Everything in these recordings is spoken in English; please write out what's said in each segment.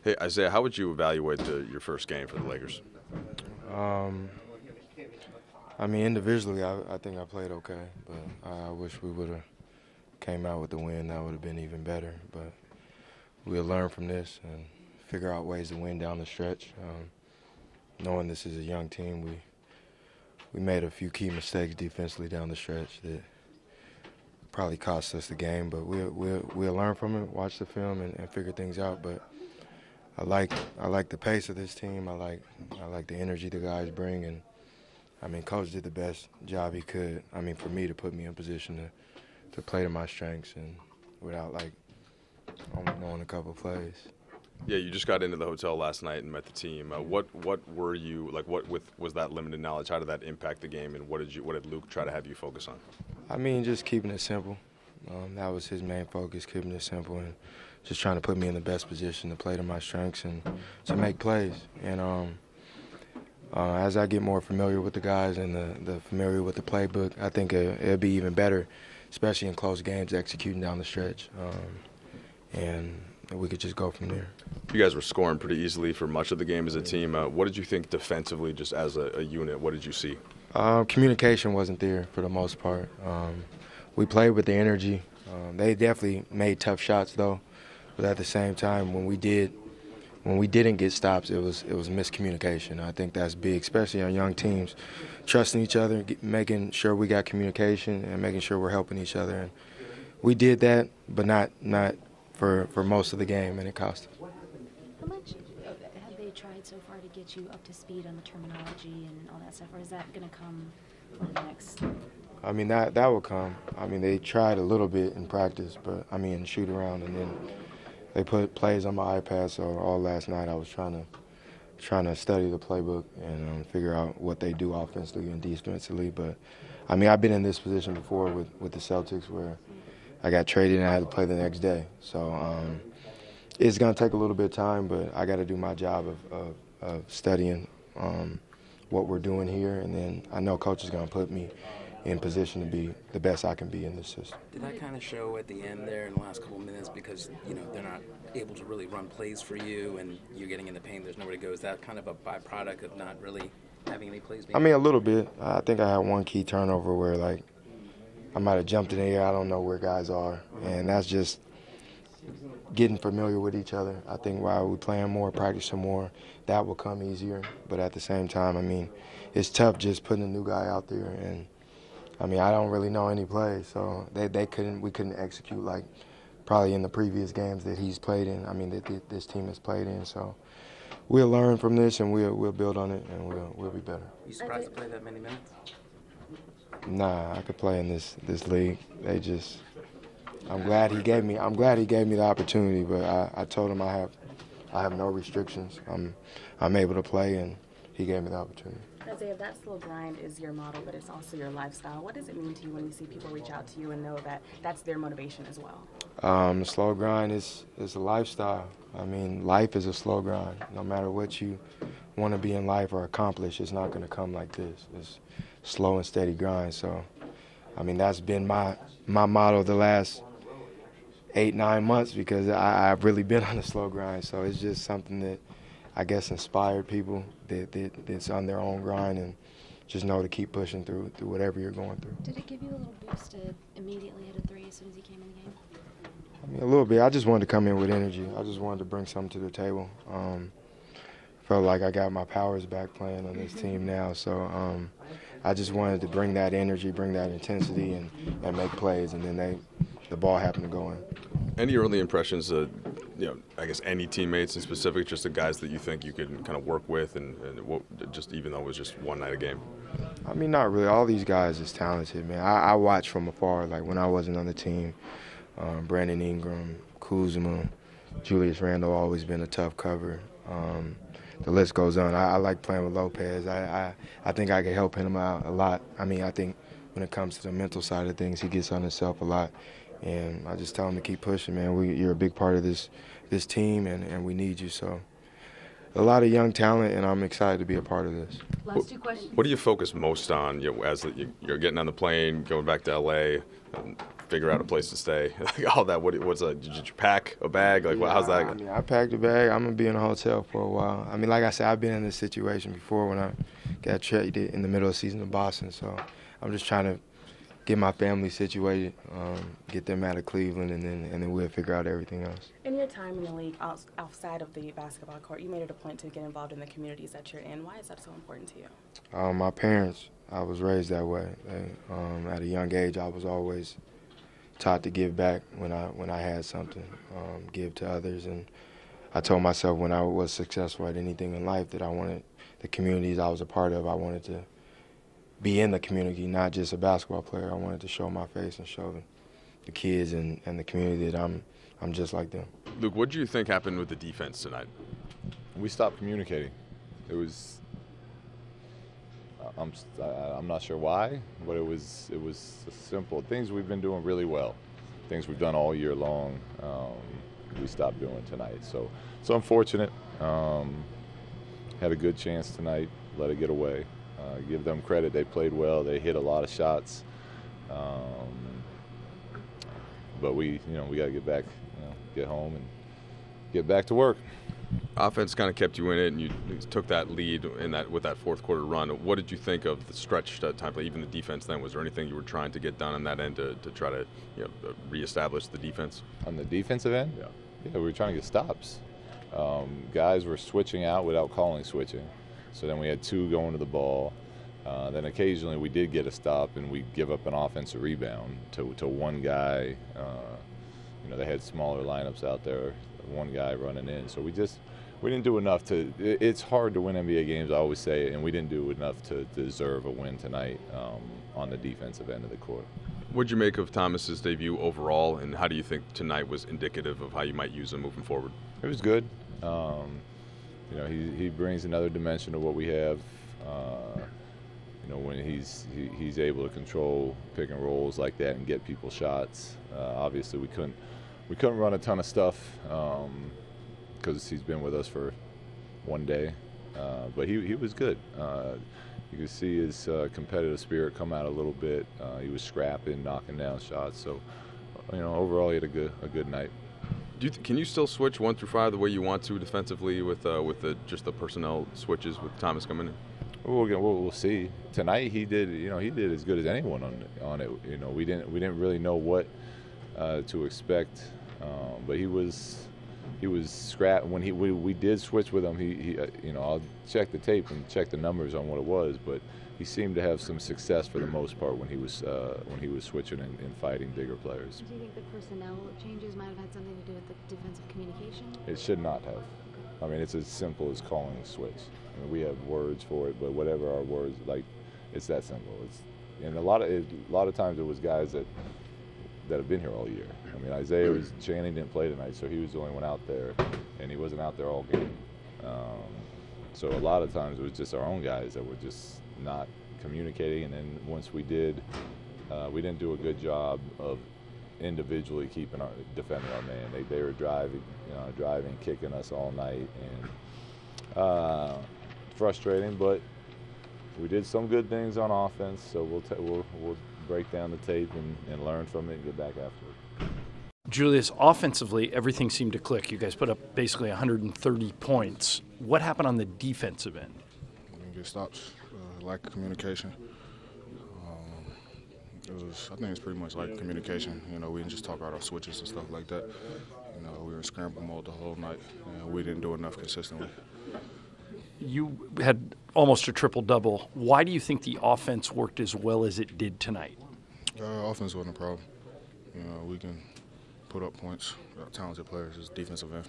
Hey, Isaiah, how would you evaluate your first game for the Lakers? I mean, individually, I think I played okay, but I wish we would have came out with the win. That would have been even better. But we'll learn from this and figure out ways to win down the stretch. Knowing this is a young team, we made a few key mistakes defensively down the stretch that probably cost us the game. But we'll learn from it, watch the film, and figure things out. But I like the pace of this team. I like the energy the guys bring, and I mean, Coach did the best job he could. I mean, for me to put me in position to play to my strengths and without like only knowing a couple plays. Yeah, you just got into the hotel last night and met the team. What were you like? What was that limited knowledge? How did that impact the game? And what did Luke try to have you focus on? I mean, just keeping it simple. That was his main focus, keeping it simple and just trying to put me in the best position to play to my strengths and to make plays. And as I get more familiar with the guys and the familiar with the playbook, I think it'll be even better, especially in close games, executing down the stretch. And we could just go from there. You guys were scoring pretty easily for much of the game as a team. What did you think defensively, just as a unit? What did you see? Communication wasn't there for the most part. We played with the energy. They definitely made tough shots, though. But at the same time, when we didn't get stops, it was miscommunication. I think that's big, especially on young teams, trusting each other, making sure we got communication, and making sure we're helping each other. And we did that, but not for most of the game, and it cost us. How much have they tried so far to get you up to speed on the terminology and all that stuff, or is that going to come for the next? I mean, that will come. I mean, they tried a little bit in practice, but I mean, shoot around, and then they put plays on my iPad. So all last night I was trying to study the playbook and figure out what they do offensively and defensively. But I mean, I've been in this position before with the Celtics where I got traded and I had to play the next day. So it's going to take a little bit of time, but I got to do my job of studying what we're doing here, and then I know Coach is going to put me in position to be the best I can be in this system. Did that kind of show at the end there in the last couple of minutes because, you know, they're not able to really run plays for you and you're getting in the paint, there's nowhere to go? Is that kind of a byproduct of not really having any plays? I mean, a little bit. I think I had one key turnover where, like, I might have jumped in the air. I don't know where guys are. And that's just getting familiar with each other. I think while we're playing more, practicing more, that will come easier. But at the same time, I mean, it's tough just putting a new guy out there. And, I mean, I don't really know any plays. So we couldn't execute like probably in the previous games that he's played in. I mean, that this team has played in. So we'll learn from this and we'll build on it and we'll be better. You surprised to play that many minutes? Nah, I could play in this league. I'm glad he gave me the opportunity, but I told him I have no restrictions. I'm able to play, and he gave me the opportunity. Isaiah, that slow grind is your model, but it's also your lifestyle. What does it mean to you when you see people reach out to you and know that that's their motivation as well? The slow grind is a lifestyle. I mean, life is a slow grind. No matter what you want to be in life or accomplish, it's not going to come like this. It's slow and steady grind. So, I mean, that's been my motto the last 8-9 months because I've really been on a slow grind. So it's just something that I guess inspired people that's on their own grind and just know to keep pushing through whatever you're going through. Did it give you a little boost to immediately hit a three as soon as he came in the game? I mean, a little bit. I just wanted to come in with energy. I just wanted to bring something to the table. Felt like I got my powers back playing on this team now. So I just wanted to bring that energy, bring that intensity, and make plays. And then the ball happened to go in. Any early impressions, I guess any teammates in specific, just the guys that you think you could kind of work with, and just even though it was just one night a game? I mean, not really. All these guys is talented, man. I watch from afar. Like when I wasn't on the team, Brandon Ingram, Kuzma, Julius Randle always been a tough cover. The list goes on. I like playing with Lopez. I think I can help him out a lot. I mean, I think when it comes to the mental side of things, he gets on himself a lot. And I just tell him to keep pushing, man. You're a big part of this team, and we need you. So a lot of young talent, and I'm excited to be a part of this. Last two questions. What do you focus most on as you're getting on the plane, going back to L.A., figure out a place to stay, like all that. What's did you pack a bag? Like, how's that? I mean, I packed a bag. I'm gonna be in a hotel for a while. I mean, like I said, I've been in this situation before when I got traded in the middle of the season to Boston. So I'm just trying to get my family situated, get them out of Cleveland, and then we'll figure out everything else. In your time in the league, outside of the basketball court, you made it a point to get involved in the communities that you're in. Why is that so important to you? My parents, I was raised that way. At a young age, I was always taught to give back when I had something, give to others. And I told myself when I was successful at anything in life that I wanted the communities I was a part of, I wanted to be in the community, not just a basketball player. I wanted to show my face and show the kids and the community that I'm just like them. Luke, what do you think happened with the defense tonight? We stopped communicating. It was I'm not sure why, but it was simple. Things we've been doing really well, things we've done all year long, we stopped doing tonight. So it's unfortunate. Had a good chance tonight, let it get away. Give them credit, they played well, they hit a lot of shots. But we got to get back, get home and get back to work. Offense kind of kept you in it, and you took that lead with that fourth quarter run. What did you think of the stretch time play, even the defense then? Was there anything you were trying to get done on that end to try to reestablish the defense? On the defensive end? Yeah, we were trying to get stops. Guys were switching out without calling switching. So then we had two going to the ball. Then occasionally we did get a stop, and we give up an offensive rebound to one guy. They had smaller lineups out there, one guy running in. So we didn't do enough to. It's hard to win NBA games, I always say, and we didn't do enough to deserve a win tonight on the defensive end of the court. What did you make of Thomas's debut overall, and how do you think tonight was indicative of how you might use him moving forward? It was good. He brings another dimension to what we have. When he's able to control pick and rolls like that and get people shots. Obviously, we couldn't run a ton of stuff because he's been with us for one day. But he was good. You could see his competitive spirit come out a little bit. He was scrapping, knocking down shots. So, overall, he had a good night. Can you still switch 1 through 5 the way you want to defensively with just the personnel switches with Thomas coming in? We'll see. Tonight he did as good as anyone on it. We didn't really know what to expect, but he was scrap when we did switch with him. He I'll check the tape and check the numbers on what it was, but he seemed to have some success for the most part when he was switching and fighting bigger players. Do you think the personnel changes might have had something to do with the defensive communication? It should not have. I mean, it's as simple as calling a switch. I mean, we have words for it, but whatever our words, like, it's that simple. And a lot of times it was guys that have been here all year. I mean, Channing didn't play tonight, so he was the only one out there, and he wasn't out there all game. So a lot of times it was just our own guys that were just not communicating, and then once we did, we didn't do a good job of individually defending our man. They were driving, kicking us all night, and frustrating. But we did some good things on offense, so we'll break down the tape and learn from it and get back after it. Julius, offensively, everything seemed to click. You guys put up basically 130 points. What happened on the defensive end? Get stops, lack of communication. I think it's pretty much like communication. We didn't just talk about our switches and stuff like that. We were in scramble mode the whole night, and we didn't do enough consistently. You had almost a triple-double. Why do you think the offense worked as well as it did tonight? Offense wasn't a problem. We can put up points. We're talented players. It's defensive end.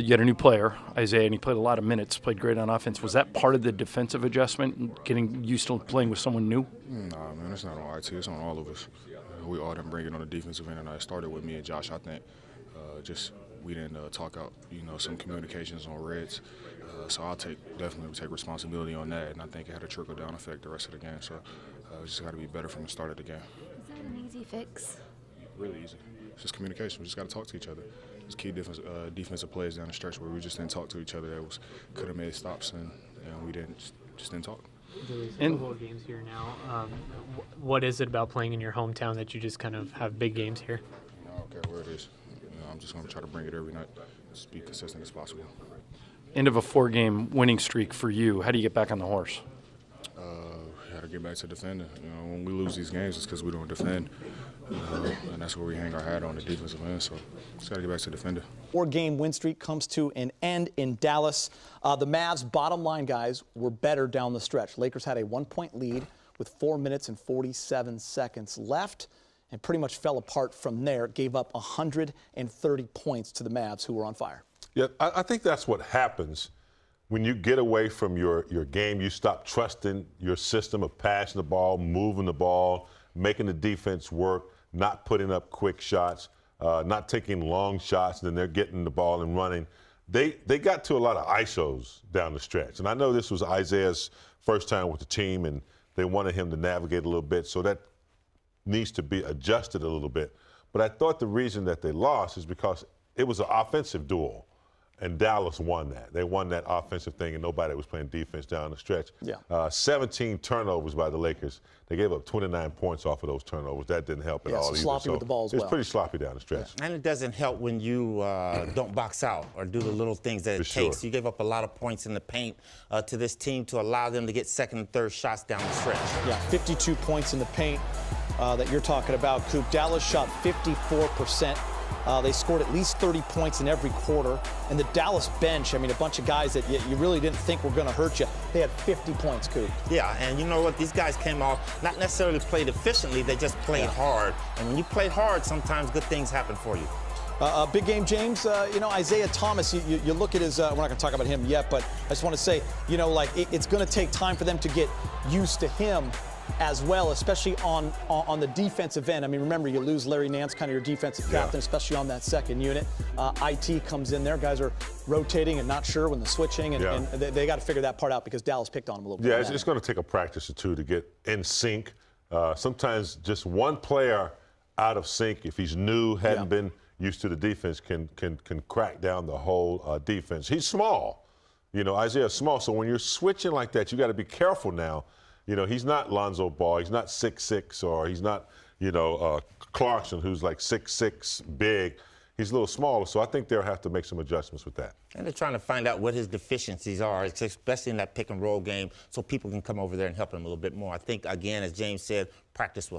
You had a new player, Isaiah, and he played a lot of minutes, played great on offense. Was that part of the defensive adjustment, getting used to playing with someone new? Nah, man, it's not on IT. It's on all of us. We all didn't bring it on the defensive end, and I started with me and Josh, I think. We didn't talk out, some communications on reds. So I'll definitely take responsibility on that, and I think it had a trickle-down effect the rest of the game. So we just got to be better from the start of the game. Is that an easy fix? Really easy. It's just communication. We just got to talk to each other. There's key defensive plays down the stretch where we just didn't talk to each other. That could have made stops, and we just didn't talk. There's a couple of games here now. What is it about playing in your hometown that you just kind of have big games here? I don't care where it is. I'm just going to try to bring it every night. Just be consistent as possible. End of a 4-game winning streak for you. How do you get back on the horse? Got to get back to defending. When we lose these games, it's because we don't defend. And that's where we hang our hat on the defensive end. So just got to get back to defending. 4-game win streak comes to an end in Dallas. The Mavs, bottom line, guys, were better down the stretch. Lakers had a 1-point lead with 4 minutes and 47 seconds left and pretty much fell apart from there. Gave up 130 points to the Mavs, who were on fire. Yeah, I think that's what happens when you get away from your game. You stop trusting your system of passing the ball, moving the ball, making the defense work, not putting up quick shots, not taking long shots, and then they're getting the ball and running. They got to a lot of ISOs down the stretch. And I know this was Isaiah's first time with the team, and they wanted him to navigate a little bit, so that needs to be adjusted a little bit. But I thought the reason that they lost is because it was an offensive duel. And Dallas won that. They won that offensive thing, and nobody was playing defense down the stretch. Yeah. 17 turnovers by the Lakers. They gave up 29 points off of those turnovers. That didn't help at all either. Sloppy with the ball as well. It's pretty sloppy down the stretch. And it doesn't help when you don't box out or do the little things that it takes. You gave up a lot of points in the paint to this team to allow them to get second and third shots down the stretch. Yeah, 52 points in the paint that you're talking about, Coop. Dallas shot 54%. They scored at least 30 points in every quarter. And the Dallas bench, I mean, a bunch of guys that you really didn't think were going to hurt you. They had 50 points, Coop. Yeah, and you know what? These guys came off, not necessarily played efficiently, they just played hard. And when you play hard, sometimes good things happen for you. Big game, James. Isaiah Thomas, you look at his, we're not going to talk about him yet, but I just want to say, it's going to take time for them to get used to him as well, especially on the defensive end. I mean, remember, you lose Larry Nance, kind of your defensive captain, especially on that second unit. IT comes in there. Guys are rotating and not sure when the switching, and they got to figure that part out because Dallas picked on them a little bit. Yeah, it's going to take a practice or two to get in sync. Sometimes just one player out of sync, if he's new, hadn't been used to the defense, can crack down the whole defense. He's small. Isaiah's small, so when you're switching like that, you got to be careful now. He's not Lonzo Ball. He's not 6'6", or he's not, Clarkson, who's like 6'6", big. He's a little smaller, so I think they'll have to make some adjustments with that. And they're trying to find out what his deficiencies are, especially in that pick-and-roll game, so people can come over there and help him a little bit more. I think, again, as James said, practice will